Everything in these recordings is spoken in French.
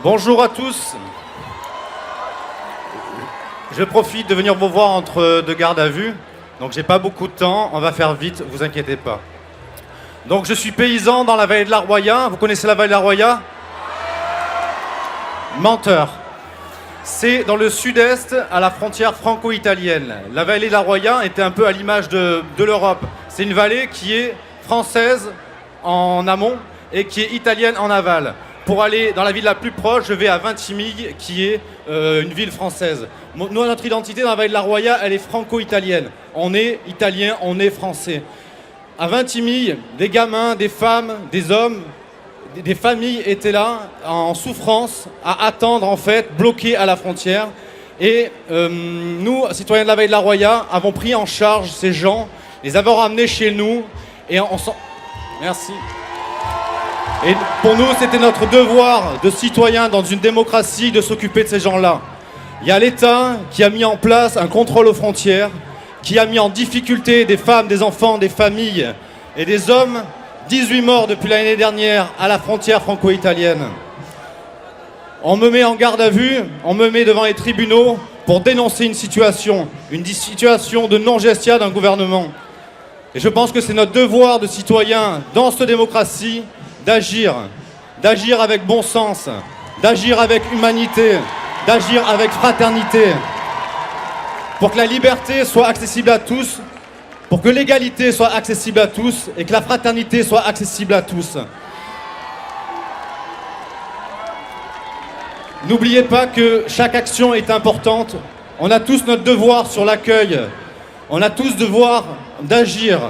Bonjour à tous. Je profite de venir vous voir entre deux gardes à vue. Donc j'ai pas beaucoup de temps, on va faire vite, vous inquiétez pas. Donc je suis paysan dans la vallée de la Roya. Vous connaissez la vallée de la Roya? Menteur. C'est dans le sud-est, à la frontière franco-italienne. La vallée de la Roya était un peu à l'image de l'Europe. C'est une vallée qui est française en amont et qui est italienne en aval. Pour aller dans la ville la plus proche, je vais à Vintimille, qui est une ville française. Nous, notre identité dans la vallée de la Roya, elle est franco-italienne. On est italien, on est français. À Vintimille, des gamins, des femmes, des hommes, des familles étaient là, en souffrance, à attendre en fait, bloqués à la frontière. Et nous, citoyens de la vallée de la Roya, avons pris en charge ces gens, les avons ramenés chez nous, et on s'en... Merci. Et pour nous, c'était notre devoir de citoyens dans une démocratie de s'occuper de ces gens-là. Il y a l'État qui a mis en place un contrôle aux frontières, qui a mis en difficulté des femmes, des enfants, des familles et des hommes. 18 morts depuis l'année dernière à la frontière franco-italienne. On me met en garde à vue, on me met devant les tribunaux pour dénoncer une situation de non-gestion d'un gouvernement. Et je pense que c'est notre devoir de citoyens dans cette démocratie d'agir avec bon sens, d'agir avec humanité, d'agir avec fraternité, pour que la liberté soit accessible à tous, pour que l'égalité soit accessible à tous et que la fraternité soit accessible à tous. N'oubliez pas que chaque action est importante. On a tous notre devoir sur l'accueil. On a tous devoir d'agir.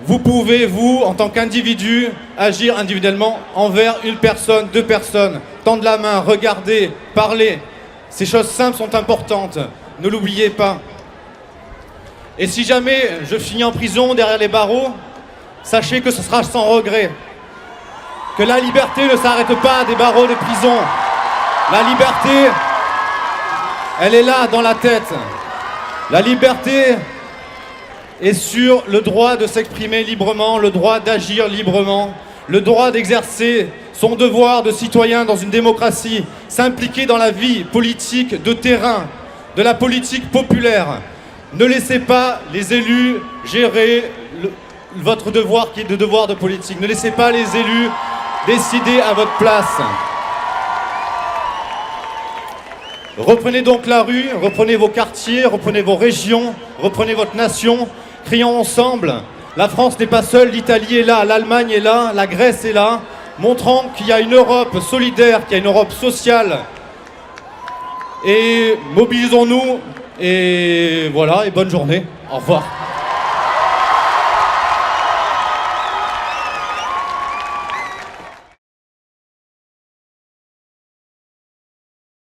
Vous pouvez, vous, en tant qu'individu, agir individuellement envers une personne, deux personnes. Tendre la main, regarder, parler. Ces choses simples sont importantes. Ne l'oubliez pas. Et si jamais je finis en prison derrière les barreaux, sachez que ce sera sans regret. Que la liberté ne s'arrête pas à des barreaux de prison. La liberté, elle est là, dans la tête. La liberté est sur le droit de s'exprimer librement, le droit d'agir librement, le droit d'exercer son devoir de citoyen dans une démocratie, s'impliquer dans la vie politique de terrain, de la politique populaire. Ne laissez pas les élus gérer votre devoir qui est le devoir de politique. Ne laissez pas les élus décider à votre place. Reprenez donc la rue, reprenez vos quartiers, reprenez vos régions, reprenez votre nation. Crions ensemble. La France n'est pas seule, l'Italie est là, l'Allemagne est là, la Grèce est là. Montrons qu'il y a une Europe solidaire, qu'il y a une Europe sociale. Et mobilisons-nous. Et voilà, et bonne journée. Au revoir.